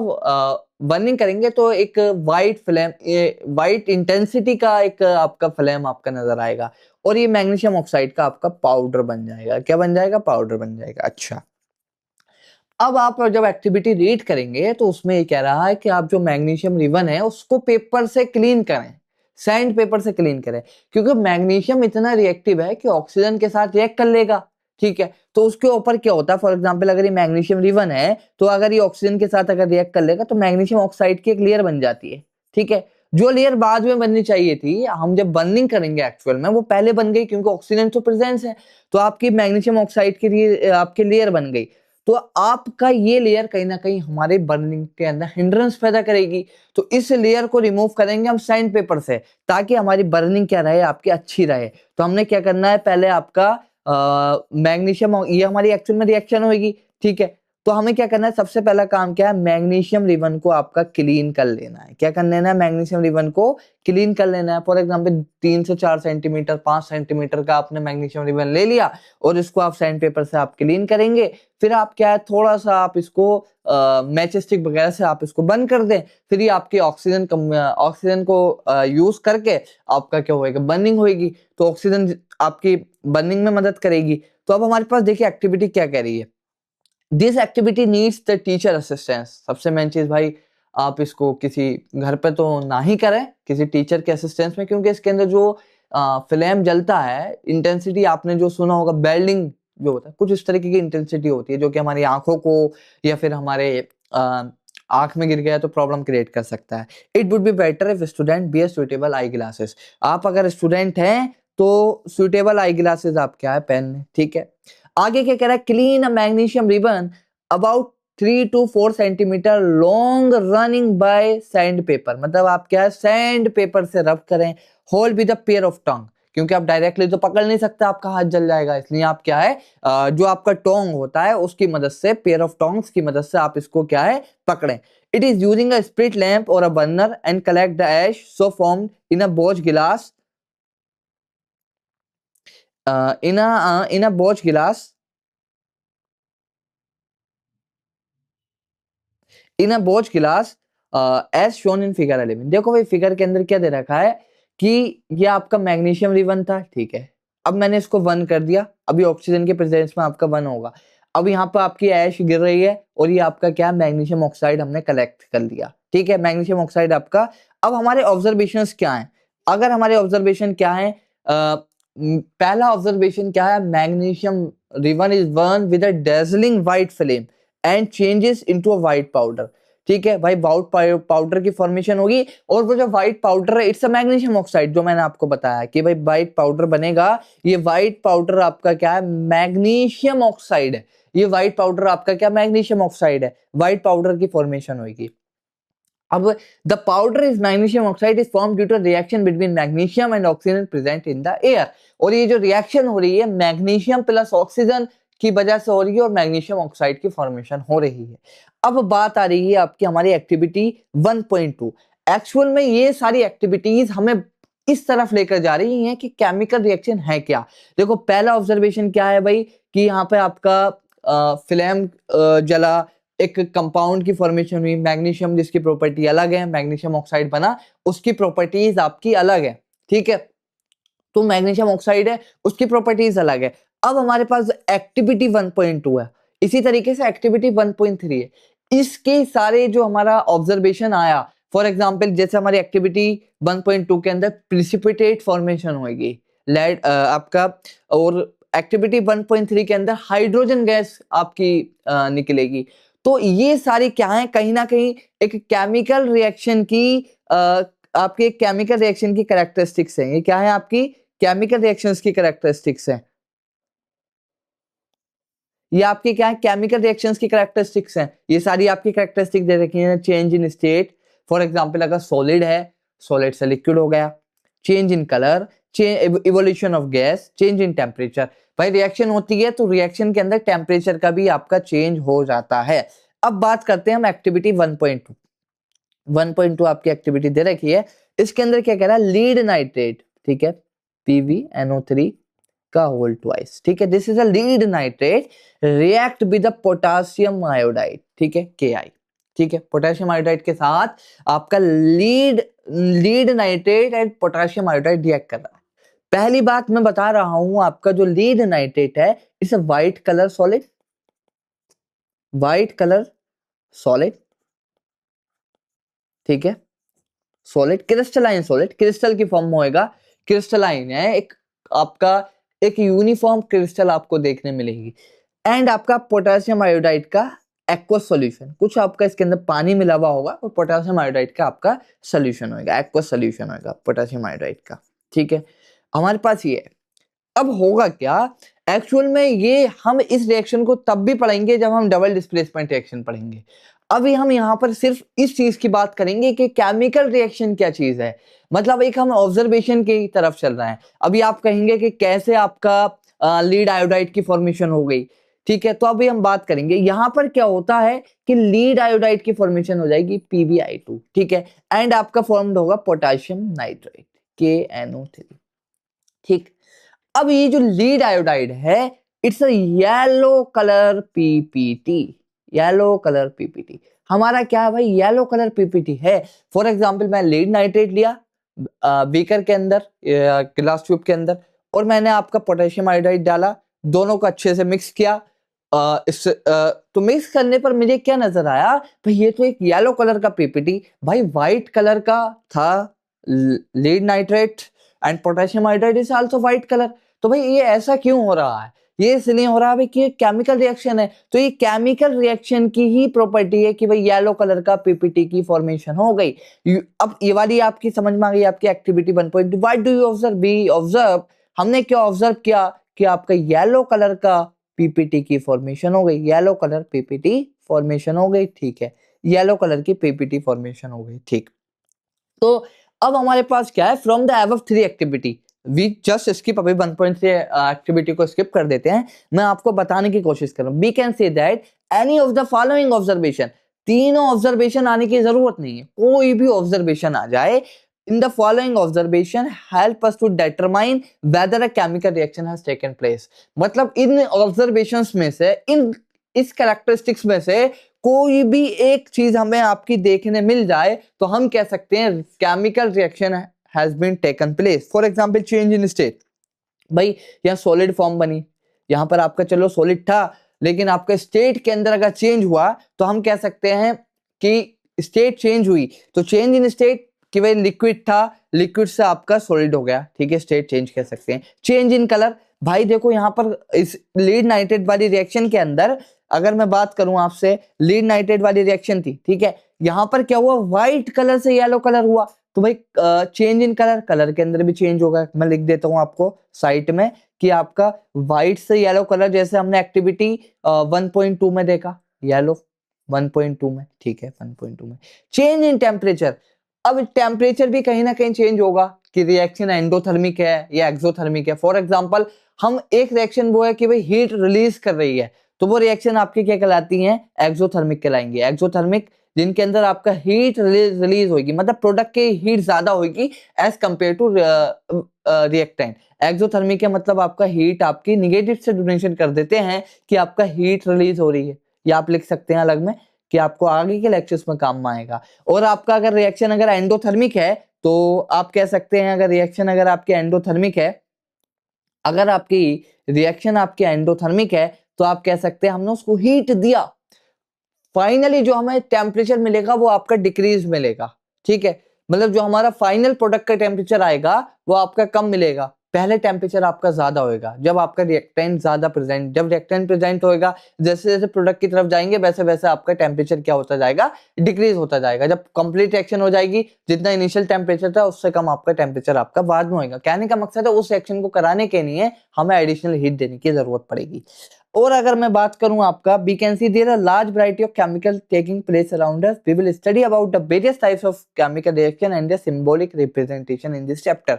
बर्निंग करेंगे तो एक वाइट फ्लेम, वाइट इंटेंसिटी का एक आपका फ्लेम आपका नजर आएगा, और ये मैग्नीशियम ऑक्साइड का आपका पाउडर बन जाएगा। क्या बन जाएगा? पाउडर बन जाएगा। अच्छा, अब आप जब एक्टिविटी रीड करेंगे तो उसमें ये कह रहा है कि आप जो मैग्नीशियम रिबन है उसको पेपर से क्लीन करें, सैंड पेपर से क्लीन करें, क्योंकि मैग्नीशियम इतना रिएक्टिव है कि ऑक्सीजन के साथ रिएक्ट कर लेगा। ठीक है, तो उसके ऊपर क्या होता है? फॉर एग्जांपल, अगर ये मैग्नीशियम रिबन है तो अगर ये ऑक्सीजन के साथ अगर रिएक्ट कर लेगा तो मैग्नीशियम ऑक्साइड की एक लेयर बन जाती है। ठीक है, जो लेयर बाद में बननी चाहिए थी, हम जब बर्निंग करेंगे एक्चुअल में, वो पहले बन गई क्योंकि ऑक्सीजन तो प्रेजेंस है, तो आपकी मैग्नीशियम ऑक्साइड की लिए आपकी लेयर बन गई। तो आपका ये लेयर कहीं ना कहीं हमारे बर्निंग के अंदर हिंड्रेंस पैदा करेगी। तो इस लेयर को रिमूव करेंगे हम सैंड पेपर से, ताकि हमारी बर्निंग क्या रहे? आपकी अच्छी रहे। तो हमने क्या करना है? पहले आपका मैग्नीशियम, ये हमारी एक्चुअल में रिएक्शन होगी। ठीक है, तो हमें क्या करना है? सबसे पहला काम क्या है? मैग्नीशियम रिबन को आपका क्लीन कर लेना है। क्या कर लेना है? मैग्नीशियम रिबन को क्लीन कर लेना है। फॉर एग्जाम्पल, 3 से 4 सेंटीमीटर, 5 सेंटीमीटर का आपने मैग्नीशियम रिबन ले लिया, और इसको आप सैंड पेपर से आप क्लीन करेंगे। फिर आप क्या है, थोड़ा सा आप इसको मैच स्टिक वगैरह से आप इसको बंद कर दें। फिर ये आपकी ऑक्सीजन को यूज करके आपका क्या होएगा? बर्निंग होएगी, तो ऑक्सीजन आपकी बर्निंग में मदद करेगी। तो अब हमारे पास देखिए एक्टिविटी क्या कह रही है। This activity needs the teacher assistance. सबसे मेन चीज भाई, आप इसको किसी घर पे तो ना ही करें, किसी टीचर के असिस्टेंस में, क्योंकि इसके अंदर जो फ्लेम जलता है, इंटेंसिटी आपने जो सुना होगा, बेल्डिंग जो होता है, कुछ इस तरीके की इंटेंसिटी होती है जो कि हमारी आंखों को या फिर हमारे आंख में गिर गया तो प्रॉब्लम क्रिएट कर सकता है। It would be better if student be suitable eye glasses. आप अगर स्टूडेंट हैं तो सुटेबल आई ग्लासेस आप क्या है, पहन। ठीक है, आगे क्या कह रहा है? Clean a magnesium ribbon about 3 to 4 centimetre long running by sand paper. मतलब आप क्या है, सैंड पेपर से रब करें। Hold with a pair of tongue, क्योंकि आप डायरेक्टली तो पकड़ नहीं सकते, आपका हाथ जल जाएगा। इसलिए आप क्या है, जो आपका टोंग होता है उसकी मदद से, पेयर ऑफ टोंग्स की मदद से आप इसको क्या है, पकड़ें। It is using a split lamp और a burner and collect the ash so formed in a बोझ glass, in a bosch glass, in a बोझ गिलास एज शोन इन फिगर 11। देखो भाई, फिगर के अंदर क्या दे रखा है कि ये आपका मैग्नीशियम रिबन था। ठीक है, अब मैंने इसको वन कर दिया, अभी ऑक्सीजन के प्रेजेंस में आपका वन होगा। अब यहाँ पर आपकी ऐश गिर रही है, और ये आपका क्या, मैग्नीशियम ऑक्साइड हमने कलेक्ट कर लिया। ठीक है, मैग्नीशियम ऑक्साइड आपका। अब हमारे ऑब्जर्वेशंस क्या है? अगर हमारे ऑब्जर्वेशन क्या है, पहला ऑब्जर्वेशन क्या है? Magnesium ribbon is burned with a dazzling white flame and changes into a white powder. ठीक है भाई, व्हाइट पाउडर की फॉर्मेशन होगी और वो जो व्हाइट पाउडर है इट्स अ मैग्नीशियम ऑक्साइड, जो मैंने आपको बताया कि भाई व्हाइट पाउडर बनेगा, ये व्हाइट पाउडर आपका क्या है, मैग्नीशियम ऑक्साइड है। ये व्हाइट पाउडर आपका क्या, मैग्नीशियम ऑक्साइड है, व्हाइट पाउडर की फॉर्मेशन होगी। अब the powder is magnesium oxide is form due to reaction between magnesium and oxygen present in the air. और ये जो रिएक्शन हो रही है मैग्नीशियम प्लस ऑक्सीजन की वजह से हो रही है और मैग्नीशियम ऑक्साइड की फॉर्मेशन हो रही है। अब बात आ रही है आपकी हमारी एक्टिविटी 1.2। एक्चुअल में ये सारी एक्टिविटीज हमें इस तरफ लेकर जा रही हैं कि केमिकल रिएक्शन है क्या। देखो पहला ऑब्जर्वेशन क्या है भाई कि यहाँ पे आपका फ्लेम जला, एक कंपाउंड की फॉर्मेशन हुई, मैग्नीशियम जिसकी प्रॉपर्टी अलग है, मैग्नीशियम ऑक्साइड बना, उसकी प्रॉपर्टीज आपकी अलग है। ठीक है, तो मैग्नीशियम ऑक्साइड है उसकी प्रॉपर्टीज अलग है। अब हमारे पास एक्टिविटी 1.2 है, इसी तरीके से एक्टिविटी 1.3 है। इसके सारे जो हमारा ऑब्जर्वेशन आया, फॉर एग्जांपल जैसे हमारी एक्टिविटी 1.2 के अंदर प्रिसिपिटेट फॉर्मेशन होगी लेड आपका, और एक्टिविटी 1.3 के अंदर हाइड्रोजन गैस आपकी निकलेगी। तो ये सारी क्या है, कहीं ना कहीं एक केमिकल रिएक्शन की आपके केमिकल रिएक्शन की कैरेक्टरिस्टिक्स हैं। ये क्या है, आपकी केमिकल रिएक्शंस की कैरेक्टरिस्टिक्स हैं। ये आपकी क्या है, केमिकल रिएक्शंस की कैरेक्टरिस्टिक्स हैं। ये सारी आपकी कैरेक्टरिस्टिक दे रखी है। Change in state, for example अगर सॉलिड है, सॉलिड से लिक्विड हो गया। Change in colour, evolution of gas, change in temperature. भाई रिएक्शन होती है तो रिएक्शन के अंदर टेम्परेचर का भी आपका चेंज हो जाता है। अब बात करते हैं हम एक्टिविटी 1.2। 1.2 आपकी एक्टिविटी दे रखी है, इसके अंदर क्या कह रहा है, लीड नाइट्रेट, ठीक है, PbNO3 का होल ट्वाइस। ठीक है, this is a lead nitrate react with potassium iodide, ठीक है, Ki। ठीक है, पोटेशियम आयोडाइड के साथ आपका lead nitrate and potassium iodide react कर रहा है। पहली बात मैं बता रहा हूं, आपका जो लीड नाइट्रेट है इस white colour solid, white colour solid, ठीक है, सॉलिड, क्रिस्टलाइन सॉलिड, क्रिस्टल की फॉर्म में होएगा, क्रिस्टलाइन है, एक आपका एक यूनिफॉर्म क्रिस्टल आपको देखने मिलेगी। एंड आपका पोटेशियम आयोडाइड का एक्वस सॉल्यूशन, कुछ आपका इसके अंदर पानी मिला हुआ होगा और पोटेशियम आयोडाइड का आपका सॉल्यूशन होगा, एक्वस सॉल्यूशन होगा पोटेशियम आयोडाइड का। ठीक है, हमारे पास ये है। अब होगा क्या, एक्चुअल में ये हम इस रिएक्शन को तब भी पढ़ेंगे जब हम डबल डिस्प्लेसमेंट रिएक्शन पढ़ेंगे। अभी हम यहाँ पर सिर्फ इस चीज की बात करेंगे कि केमिकल रिएक्शन क्या चीज है, मतलब एक हम ऑब्जर्वेशन की तरफ चल रहे हैं। अभी आप कहेंगे कि कैसे आपका लीड आयोडाइड की फॉर्मेशन हो गई। ठीक है, तो अभी हम बात करेंगे यहाँ पर क्या होता है कि लीड आयोडाइड की फॉर्मेशन हो जाएगी PbI2, ठीक है, एंड आपका फॉर्म्ड होगा पोटेशियम नाइट्रेट KNO3। ठीक, अब ये जो लीड आयोडाइड है it's a yellow colour PPT, yellow colour PPT। हमारा क्या है भाई, येलो कलर PPT है। फॉर एग्जांपल मैं लीड नाइट्रेट लिया बीकर के अंदर, ग्लास ट्यूब के अंदर, और मैंने आपका पोटेशियम आयोडाइड डाला, दोनों को अच्छे से मिक्स किया। तो मिक्स करने पर मुझे क्या नजर आया भाई, ये तो एक येलो कलर का PPT, भाई व्हाइट कलर का था lead nitrate and potassium iodide is also white colour. तो भाई ये ऐसा क्यों हो रहा है, ये इसलिए हो रहा है कि ये केमिकल रिएक्शन है। तो ये केमिकल रिएक्शन की ही प्रॉपर्टी है कि भाई येलो कलर का PPT की फॉर्मेशन हो गई। अब ये वाली आपकी समझ में आ गई आपकी activity 1.2। What do you observe, B observe, हमने क्या ऑब्जर्व किया कि आपका येलो कलर का PPT की फॉर्मेशन हो गई, येलो कलर PPT फॉर्मेशन हो गई। ठीक है, येलो कलर की PPT फॉर्मेशन हो गई। ठीक, तो अब हमारे पास क्या है, from the above 3 activity we just skip, अभी 1.3 एक्टिविटी को स्किप कर देते हैं। मैं आपको बताने की कोशिश कर रहा हूं, we can say that any of the following observation, तीनों ऑब्जर्वेशन आने की जरूरत नहीं है, कोई भी ऑब्जर्वेशन आ जाए, in the following observation help us to determine whether a chemical reaction has taken place. मतलब इन ऑब्जर्वेशंस में से, इन इस कैरेक्टरिस्टिक्स में से कोई भी एक चीज हमें आपकी देखने मिल जाए तो हम कह सकते हैं chemical reaction has been taken place. For example change in state, भाई यहाँ सॉलिड फॉर्म बनी, यहाँ पर आपका चलो सॉलिड था, लेकिन आपका स्टेट के अंदर अगर चेंज हुआ तो हम कह सकते हैं कि स्टेट चेंज हुई। तो चेंज इन स्टेट कि भाई लिक्विड था, लिक्विड से आपका सॉलिड हो गया, ठीक है, स्टेट चेंज कह सकते हैं। चेंज इन कलर, भाई देखो यहाँ पर इस लीड नाइट्रेट वाली रिएक्शन के अंदर अगर मैं बात करूं आपसे, लीड नाइट्रेट वाली रिएक्शन थी, ठीक है, यहाँ पर क्या हुआ, व्हाइट कलर से येलो कलर हुआ, तो भाई चेंज इन कलर, कलर के अंदर भी चेंज होगा। मैं लिख देता हूँ आपको साइट में कि आपका व्हाइट से येलो कलर, जैसे हमने एक्टिविटी 1.2 में देखा, येलो 1.2 में, ठीक है, 1.2 में चेंज इन टेम्परेचर। अब टेम्परेचर भी कहीं ना कहीं चेंज होगा कि रिएक्शन एंडोथर्मिक है या एक्सोथर्मिक है। फॉर एग्जांपल हम एक रिएक्शन वो है कि भाई हीट रिलीज कर रही है, तो वो रिएक्शन आपकी क्या कहलाती हैं, एक्सोथर्मिक कहलाएंगे। एक्सोथर्मिक जिनके अंदर आपका हीट रिलीज होगी, मतलब प्रोडक्ट की हीट ज्यादा होगी as compare to reactant. Exothermic का मतलब आपका हीट आपकी निगेटिव से डोनेशन कर देते हैं कि आपका हीट रिलीज हो रही है। या आप लिख सकते हैं अलग में कि आपको आगे के लेक्चर्स में काम में आएगा। और आपका अगर रिएक्शन अगर एंडोथर्मिक है तो आप कह सकते हैं, अगर रिएक्शन अगर आपकी एंडोथर्मिक है, अगर आपकी रिएक्शन आपकी एंडोथर्मिक है तो आप कह सकते हैं हमने उसको हीट दिया, फाइनली जो हमें टेम्परेचर मिलेगा वो आपका डिक्रीज मिलेगा, ठीक है, मतलब जो हमारा फाइनल प्रोडक्ट का टेम्परेचर आएगा वो आपका कम मिलेगा। पहले टेम्परेचर आपका ज्यादा होएगा जब आपका रिएक्टेंट ज्यादा प्रेजेंट, जब रिएक्टेंट प्रेजेंट होएगा, जैसे जैसे प्रोडक्ट की तरफ जाएंगे वैसे वैसे आपका टेम्परेचर क्या होता जाएगा, डिक्रीज होता जाएगा। जब कंप्लीट रिएक्शन हो जाएगी, जितना इनिशियल टेम्परेचर था उससे कम आपका टेम्परेचर आपका बाद में होगा। कहने का मकसद है उस रिएक्शन को कराने के लिए हमें एडिशनल हीट देने की जरूरत पड़ेगी। और अगर मैं बात करूं आपका, we can see there are large variety of chemical taking place around us. We will study about the various types of chemical reaction and their symbolic representation in this chapter.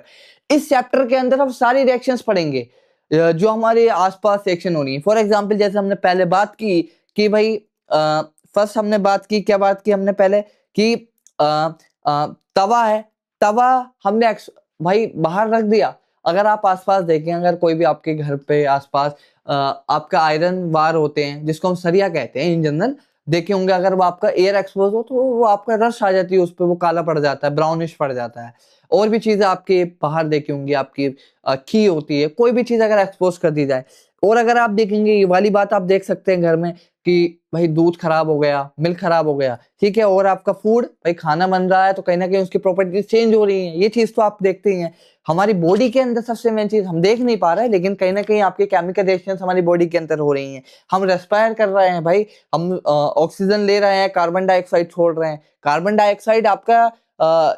इस चैप्टर के अंदर हम सारी रिएक्शंस पढ़ेंगे जो हमारे आसपास रिएक्शन हो रही है। फॉर एग्जांपल जैसे हमने पहले बात की कि भाई फर्स्ट हमने बात की, क्या बात की हमने पहले कि तवा है, तवा हमने भाई बाहर रख दिया। अगर आप आसपास देखें, अगर कोई भी आपके घर पे आसपास आपका आयरन वार होते हैं जिसको हम सरिया कहते हैं इन जनरल, देखे होंगे, अगर वो आपका एयर एक्सपोज हो तो वो आपका रस आ जाती है उस पर, वो काला पड़ जाता है, ब्राउनिश पड़ जाता है। और भी चीजें आपके बाहर देखी होंगी, आपकी खी होती है, कोई भी चीज अगर एक्सपोज कर दी जाए। और अगर आप देखेंगे ये वाली बात आप देख सकते हैं घर में कि भाई दूध खराब हो गया, मिल्क खराब हो गया, ठीक है, और आपका फूड भाई खाना बन रहा है तो कहीं ना कहीं उसकी प्रॉपर्टीज चेंज हो रही हैं, ये चीज तो आप देखते ही हैं। हमारी बॉडी के अंदर सबसे मेन चीज हम देख नहीं पा रहे हैं, लेकिन कहीं ना कहीं आपके केमिकल रिएक्शंस हमारी बॉडी के अंदर हो रही हैं। हम रेस्पायर कर रहे हैं भाई, हम ऑक्सीजन ले रहे हैं, कार्बन डाइऑक्साइड छोड़ रहे हैं। कार्बन डाइऑक्साइड आपका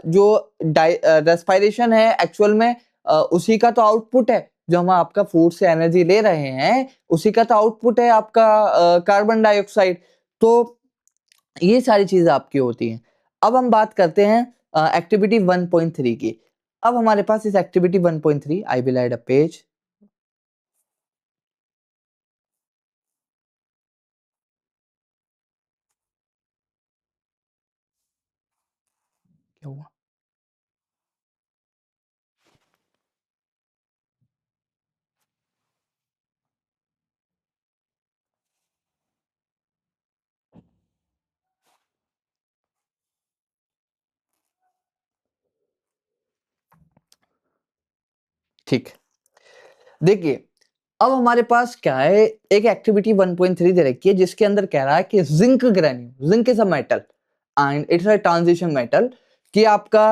जो रेस्पायरेशन है एक्चुअल में उसी का तो आउटपुट है, जो हम आपका फूड से एनर्जी ले रहे हैं उसी का तो आउटपुट है आपका कार्बन डाइऑक्साइड। तो ये सारी चीजें आपकी होती हैं। अब हम बात करते हैं एक्टिविटी 1.3 की। अब हमारे पास इस activity 1.3, I will add a page. क्या हुआ? ठीक, देखिए अब हमारे पास क्या है, एक एक्टिविटी 1.3 दे रखी है जिसके अंदर कह रहा है कि zinc granule, zinc is a metal and it's a transition metal, कि आपका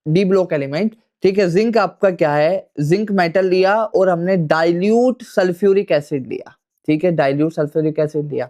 डी ब्लॉक एलिमेंट, ठीक है, जिंक आपका क्या है, जिंक मेटल लिया और हमने डाइल्यूट सल्फ्यूरिक एसिड लिया, ठीक है, डाइल्यूट सल्फ्यूरिक एसिड लिया,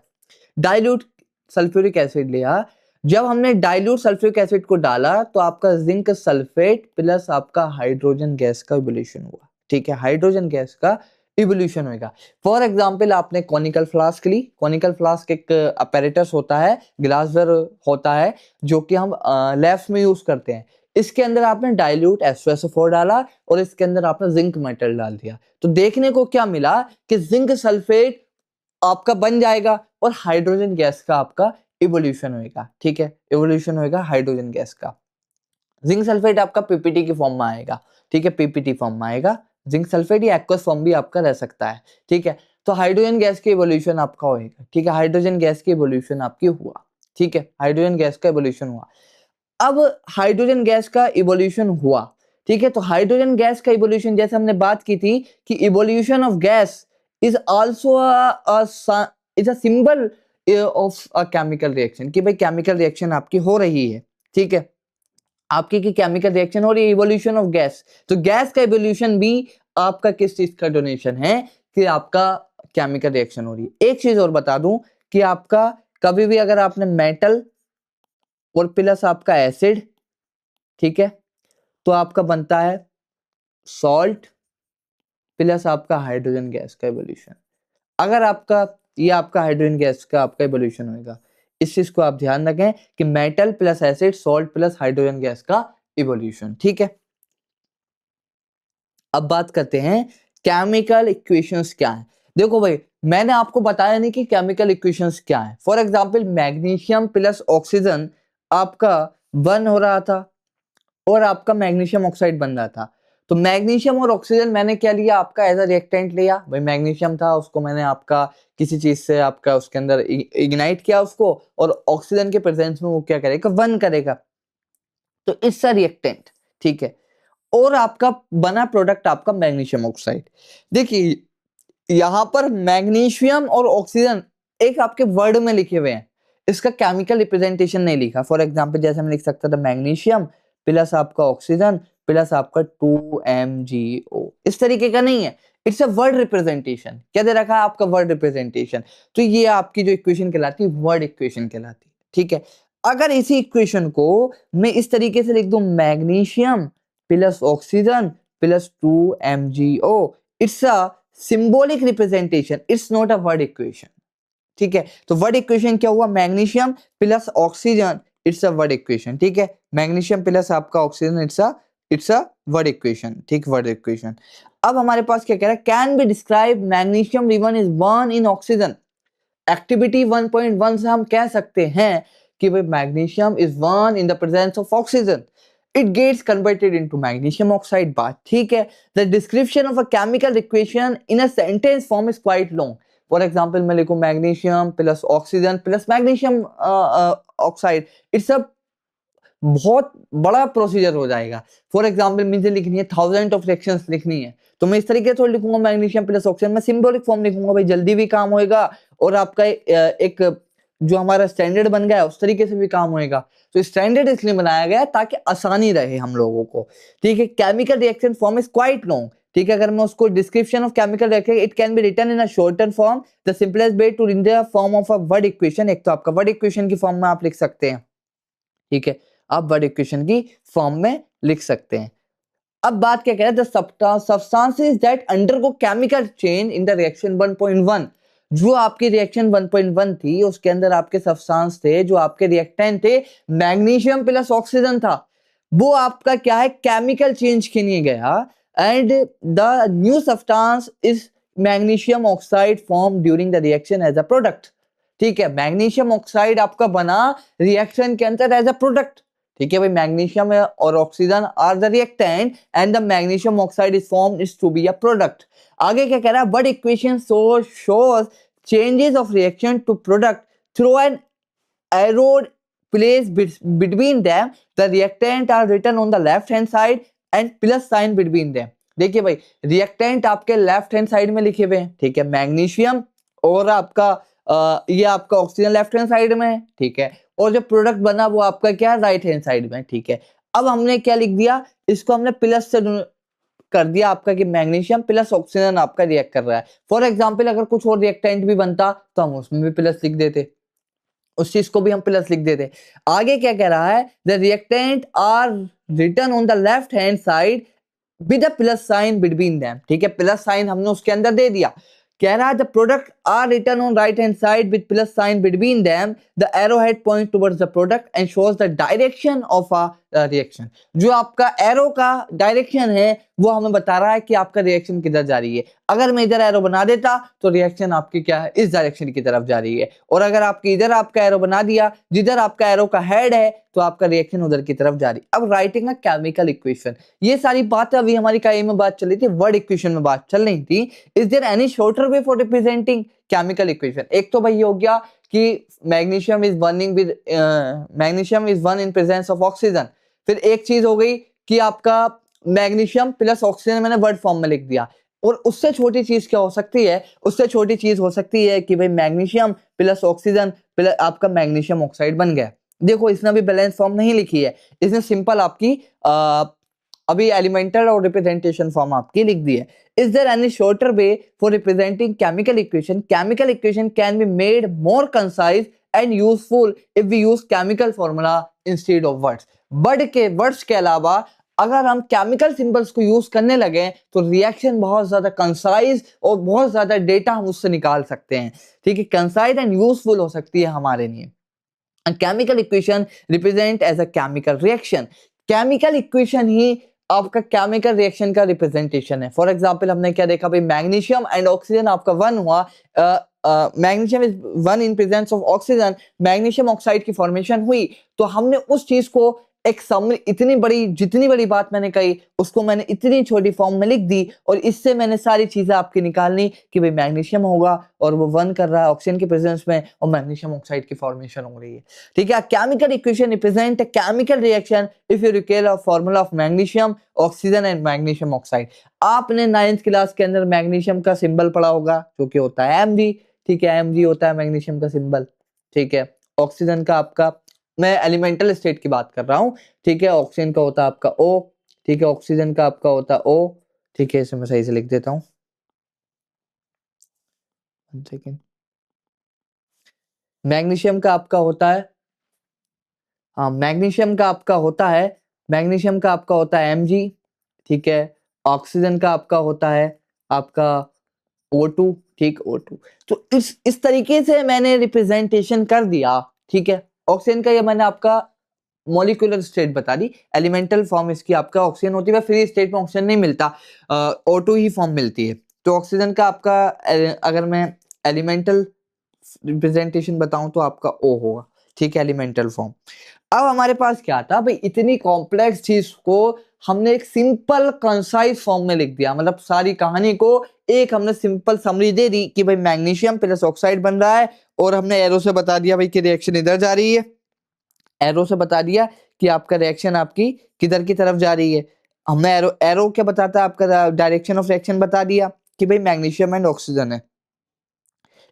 डाइल्यूट सल्फ्यूरिक एसिड लिया। जब हमने डाइल्यूट सल्फ्यूरिक एसिड को डाला तो आपका जिंक सल्फेट प्लस आपका हाइड्रोजन गैस का इवोल्यूशन हुआ, ठीक है, हाइड्रोजन गैस का इवोल्यूशन होगा। फॉर एग्जांपल आपने कॉनिकल फ्लास्क ली, कॉनिकल फ्लास्क एक अपैरेटस होता है, ग्लासवेयर होता है जो कि हम लैब्स में यूज करते हैं। इसके अंदर आपने डाइल्यूट H2SO4 डाला और इसके अंदर आपने जिंक मेटल डाल दिया, तो देखने को क्या मिला कि जिंक सल्फेट आपका बन जाएगा और हाइड्रोजन गैस का आपका इवोल्यूशन होएगा, ठीक है, इवोल्यूशन होएगा हाइड्रोजन गैस का। जिंक सल्फेट आपका पीपीटी की फॉर्म में आएगा, ठीक है, पीपीटी फॉर्म में आएगा जिंक सल्फेट, या एक्वस फॉर्म भी आपका रह सकता है, ठीक है। तो हाइड्रोजन गैस की इवोल्यूशन आपका होएगा, ठीक है, हाइड्रोजन गैस की इवोल्यूशन आपकी हुआ, ठीक है, हाइड्रोजन गैस का इवोल्यूशन हुआ। अब हाइड्रोजन गैस का इवोल्यूशन हुआ, ठीक है, तो हाइड्रोजन गैस का इवोल्यूशन जैसे हमने बात की थी कि evolution of gas is also is a symbol of a chemical reaction, कि भाई केमिकल रिएक्शन आपकी हो रही है, ठीक है, आपकी की केमिकल रिएक्शन हो रही है, इवोल्यूशन ऑफ गैस, तो गैस का इवोल्यूशन भी आपका किस चीज का डोनेशन है कि आपका केमिकल रिएक्शन हो रही है। एक चीज और बता दूं कि आपका कभी भी अगर आपने मेटल और प्लस आपका एसिड, ठीक है, तो आपका बनता है सॉल्ट प्लस आपका हाइड्रोजन गैस का इवोल्यूशन। अगर आपका ये आपका हाइड्रोजन गैस का आपका इवोल्यूशन होगा, इस चीज को आप ध्यान रखें कि metal plus acid salt plus hydrogen gas का इवोल्यूशन, ठीक है। अब बात करते हैं केमिकल इक्वेशंस क्या है। देखो भाई, मैंने आपको बताया नहीं कि केमिकल इक्वेशंस क्या है। For example magnesium plus oxygen आपका बन हो रहा था और आपका मैग्नीशियम ऑक्साइड बन रहा था। तो मैग्नीशियम और ऑक्सीजन मैंने क्या लिया, आपका एज अ रिएक्टेंट लिया। भाई मैग्नीशियम था, उसको मैंने आपका किसी चीज से आपका उसके अंदर इग्नाइट किया उसको, और ऑक्सीजन के प्रेजेंस में वो क्या करेगा, बर्न करेगा। तो इट्स अ रिएक्टेंट, ठीक है। और आपका बना प्रोडक्ट आपका मैग्नीशियम ऑक्साइड। देखिए यहां पर मैग्नीशियम और ऑक्सीजन एक आपके वर्ड में लिखे हुए हैं, इसका केमिकल रिप्रेजेंटेशन नहीं लिखा। फॉर एग्जांपल जैसे मैं लिख सकता था मैग्नीशियम प्लस आपका ऑक्सीजन प्लस आपका 2MgO, इस तरीके का नहीं है। It's a word representation. क्या दे रखा है आपका, वर्ड रिप्रेजेंटेशन। तो ये आपकी जो इक्वेशन कहलाती है वर्ड इक्वेशन कहलाती है, ठीक है। अगर इसी इक्वेशन को मैं इस तरीके से लिख दूं magnesium plus oxygen plus 2MgO, it's a symbolic representation, it's not a word equation, ठीक है। तो वर्ड इक्वेशन क्या हुआ, magnesium plus oxygen, it's a word equation, ठीक है। मैग्नीशियम प्लस आपका oxygen, it's a word equation, ठीक, वर्ड इक्वेशन। अब हमारे पास क्या कह रहा है, can be describe magnesium ribbon is burn in oxygen. Activity 1.1 से हम कह सकते हैं कि भाई magnesium is burn in the presence of oxygen, it gets converted into magnesium oxide. बात ठीक है। The description of a chemical equation in a sentence form is quite long. For example मैं लिखूं magnesium plus oxygen plus magnesium oxide, it's a बहुत बड़ा प्रोसीजर हो जाएगा। फॉर एग्जांपल मुझे लिखनी है 1000 ऑफ रिएक्शंस लिखनी है, तो मैं इस तरीके से थोड़ी लिखूंगा मैग्नीशियम प्लस ऑक्सीजन, मैं सिंबॉलिक फॉर्म लिखूंगा भाई, जल्दी भी काम होएगा और आपका एक जो हमारा स्टैंडर्ड बन गया है उस तरीके से भी काम होएगा। तो स्टैंडर्ड इसलिए बनाया गया ताकि आसानी रहे हम लोगों को, ठीक है। Chemical reaction form is quite long, ठीक है। अगर मैं उसको description of chemical reaction, it can be written in a shorter form, the simplest way to in the form of a word equation. एक तो आपका वर्ड इक्वेशन की फॉर्म में आप लिख सकते हैं, ठीक है, आप वर्ड इक्वेशन की फॉर्म में लिख सकते हैं। अब बात क्या कह रहे हैं, the substances that undergo chemical change in the reaction 1.1। जो आपकी रिएक्शन 1.1 थी उसके अंदर आपके सब्सटेंस थे, जो आपके रिएक्टेंट थे, मैग्नीशियम प्लस ऑक्सीजन था, वो आपका क्या है, केमिकल चेंज के लिए गया, and the new substance is magnesium oxide form during the reaction as a product, ठीक है। मैग्नीशियम ऑक्साइड आपका बना रिएक्शन के अंदर एज अ प्रोडक्ट, ठीक है भाई। मैग्नीशियम और oxygen are the reactant and the magnesium oxide is formed is to be a product. आगे क्या कह रहा है, but equation shows changes of reaction to product through an arrowed place between them, the reactant are written on the left hand side and plus sign between them। देखिए भाई, रिएक्टेंट आपके लेफ्ट हैंड साइड में लिखे हुए हैं, ठीक है, मैग्नीशियम, और आपका ये आपका ऑक्सीजन लेफ्ट हैंड साइड में है, ठीक है, और जो प्रोडक्ट बना वो आपका क्या है, राइट हैंड साइड में, ठीक है। अब हमने क्या लिख दिया, इसको हमने प्लस से कर दिया आपका कि मैग्नीशियम प्लस ऑक्सीजन आपका रिएक्ट कर रहा है। फॉर एग्जांपल अगर कुछ और रिएक्टेंट भी बनता तो हम उसमें भी प्लस लिख देते, उस चीज को भी हम प्लस लिख देते। आगे क्या कह रहा है, the reactant are written on the left hand side with a plus sign between them, ठीक है, प्लस साइन हमने उसके अंदर दे दिया। कह रहा है the product are written on right hand side with plus sign between them, the arrow head point towards the product and shows the direction of a reaction. जो आपका एरो का डायरेक्शन है वो हमें बता रहा है कि आपका रिएक्शन किधर जा रही है। अगर मैं इधर एरो बना देता तो रिएक्शन आपकी क्या है, इस डायरेक्शन की तरफ जा रही है, और अगर आपकी इधर आपका एरो बना दिया जिधर आपका एरो का हेड है तो आपका रिएक्शन उधर की तरफ जा रही। अब राइटिंग अ केमिकल इक्वेशन, ये सारी बातें अभी हमारी काय में बात चल रही थी, वर्ड इक्वेशन में बात चल रही थी। Is there any shorter way for representing chemical equation? एक तो भाई ये हो गया कि magnesium is burning with magnesium is burn in presence of oxygen. फिर एक चीज हो गई कि आपका मैग्नीशियम प्लस ऑक्सीजन मैंने वर्ड फॉर्म में लिख दिया, और उससे छोटी चीज क्या हो सकती है, उससे छोटी चीज हो सकती है कि भाई मैग्नीशियम प्लस ऑक्सीजन प्लस आपका मैग्नीशियम ऑक्साइड बन गया। देखो इसने भी बैलेंस फॉर्म नहीं लिखी है, इसने सिंपल आपकी अभी एलिमेंटल और रिप्रेजेंटेशन फॉर्म आपकी लिख दी है। Is there any shorter way for representing chemical equation? Chemical equation can be made more concise and useful if we use chemical formula instead of words. Words के अलावा अगर हम केमिकल सिंबल्स को यूज करने लगे तो रिएक्शन बहुत ज्यादा कंसाइज और बहुत ज्यादा डेटा हम उससे निकाल सकते हैं। ठीक है, कंसाइज एंड यूजफुल हो सकती है हमारे लिए। Chemical equation represent as a chemical reaction. Chemical equation ही आपका केमिकल रिएक्शन का रिप्रेजेंटेशन है। फॉर एग्जांपल हमने क्या देखा भाई, मैग्नीशियम एंड ऑक्सीजन आपका वन हुआ, मैग्नीशियम इज वन in presence of oxygen, magnesium oxide की फॉर्मेशन हुई। तो हमने उस चीज को एक समरी, इतनी बड़ी जितनी बड़ी बात मैंने कही उसको मैंने इतनी छोटी फॉर्म में लिख दी और इससे मैंने सारी चीजें आपकी निकालनी कि भाई मैग्नीशियम होगा और वो वन कर रहा है ऑक्सीजन के प्रेजेंस में और मैग्नीशियम ऑक्साइड की फॉर्मेशन हो रही है। ठीक है, chemical equation represent chemical reaction if you recall a formula of magnesium oxygen and magnesium oxide. आपने 9th क्लास के अंदर मैग्नीशियम का सिंबल पढ़ा होगा जो कि होता है Mg। ठीक है, Mg होता है मैग्नीशियम का सिंबल। ठीक है, ऑक्सीजन का आपका, मैं एलिमेंटल स्टेट की बात कर रहा हूं। ठीक है, ऑक्सीजन का होता है आपका O। ठीक है, ऑक्सीजन का आपका होता है O। ठीक है, इसे मैं सही से लिख देता हूं, मैग्नीशियम का आपका होता है, हाँ मैग्नीशियम का आपका होता है, मैग्नीशियम का आपका होता है Mg। ठीक है, ऑक्सीजन का आपका होता है आपका O2। ठीक, O2। तो इस तरीके से मैंने रिप्रेजेंटेशन कर दिया। ठीक है, ऑक्सीजन का ये मैंने आपका मॉलिक्यूलर स्टेट बता दी, एलिमेंटल फॉर्म इसकी आपका ऑक्सीजन होती है, फ्री स्टेट में ऑक्सीजन नहीं मिलता, O2 ही फॉर्म मिलती है। तो ऑक्सीजन का आपका अगर मैं एलिमेंटल रिप्रेजेंटेशन बताऊं तो आपका O होगा। ठीक है, एलिमेंटल फॉर्म। अब हमारे पास क्या था भाई, इतनी कॉम्प्लेक्स चीज को हमने एक सिंपल कंसाइज फॉर्म में लिख दिया, मतलब सारी कहानी को एक हमने सिंपल समरी दे दी कि भाई मैग्नीशियम प्लस ऑक्साइड बन रहा है और हमने एरो से बता दिया भाई कि रिएक्शन इधर जा रही है, एरो से बता दिया कि आपका रिएक्शन आपकी किधर की तरफ जा रही है। हमने एरो क्या बताता है, आपका डायरेक्शन ऑफ रिएक्शन बता दिया कि भाई मैग्नीशियम एंड ऑक्सीजन है।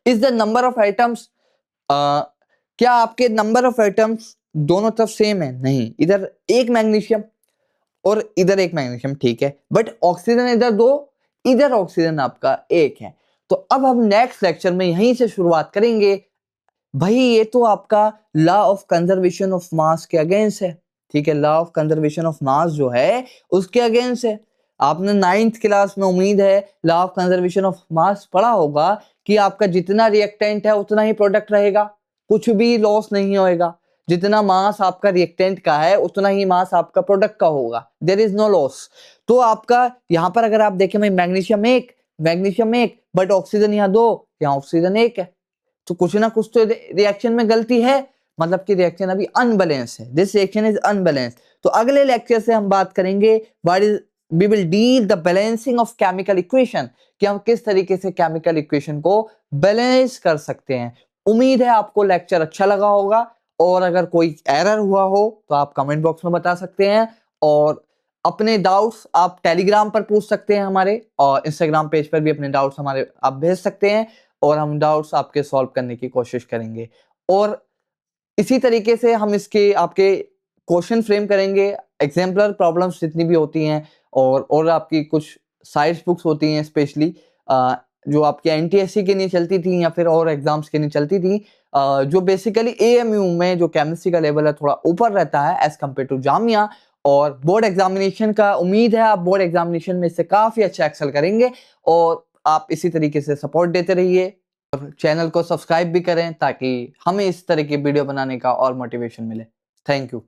Is the number of atoms, क्या आपके नंबर ऑफ एटम्स दोनों तरफ सेम है? नहीं, इधर एक मैग्नीशियम और इधर एक मैग्नीशियम। ठीक है, बट ऑक्सीजन इधर दो, इधर ऑक्सीजन आपका एक है। तो अब हम नेक्स्ट लेक्चर में यहीं से शुरुआत करेंगे। भाई ये तो आपका law of conservation of mass के अगेंस्ट है। ठीक है, law of conservation of mass जो है उसके अगेंस्ट है। आपने 9th क्लास में उम्मीद है law of conservation of mass पढ़ा होगा कि आपका जितना रिएक्टेंट है उतना ही प्रोडक्ट रहेगा, कुछ भी लॉस नहीं होएगा। जितना मास आपका रिएक्टेंट का है उतना ही मास आपका प्रोडक्ट का होगा, देयर इज नो लॉस। तो आपका यहाँ पर अगर आप देखें भाई मैग्नीशियम एक बट ऑक्सीजन यहाँ दो, यहाँ ऑक्सीजन एक है, तो कुछ ना कुछ तो रिएक्शन में गलती है, मतलब कि रिएक्शन अभी अनबैलेंस है, दिस रिएक्शन इज अनबैलेंस। तो अगले लेक्चर से हम बात करेंगे what is, we will deal the balancing of chemical equation, कि हम किस तरीके से केमिकल इक्वेशन को बैलेंस कर सकते हैं। उम्मीद है आपको लेक्चर अच्छा लगा होगा और अगर कोई एरर हुआ हो तो आप कमेंट बॉक्स में बता सकते हैं और अपने डाउट्स आप टेलीग्राम पर पूछ सकते हैं हमारे, और इंस्टाग्राम पेज पर भी अपने डाउट्स हमारे आप भेज सकते हैं और हम डाउट्स आपके सॉल्व करने की कोशिश करेंगे। और इसी तरीके से हम इसके आपके क्वेश्चन फ्रेम करेंगे, एग्जाम्पलर प्रॉब्लम्स जितनी भी होती हैं और आपकी कुछ साइंस बुक्स होती हैं स्पेशली जो आपके एनटीएससी के लिए चलती थी या फिर और एग्जाम्स के लिए चलती थी, जो बेसिकली एएमयू में जो केमिस्ट्री का लेवल है थोड़ा ऊपर रहता है एज कम्पेयर टू जामिया। और बोर्ड एग्जामिनेशन का उम्मीद है आप बोर्ड एग्जामिनेशन में इससे काफी अच्छा एक्सेल करेंगे और आप इसी तरीके से सपोर्ट देते रहिए और चैनल को सब्सक्राइब भी करें ताकि हमें इस तरह की वीडियो बनाने का और मोटिवेशन मिले। Thank you.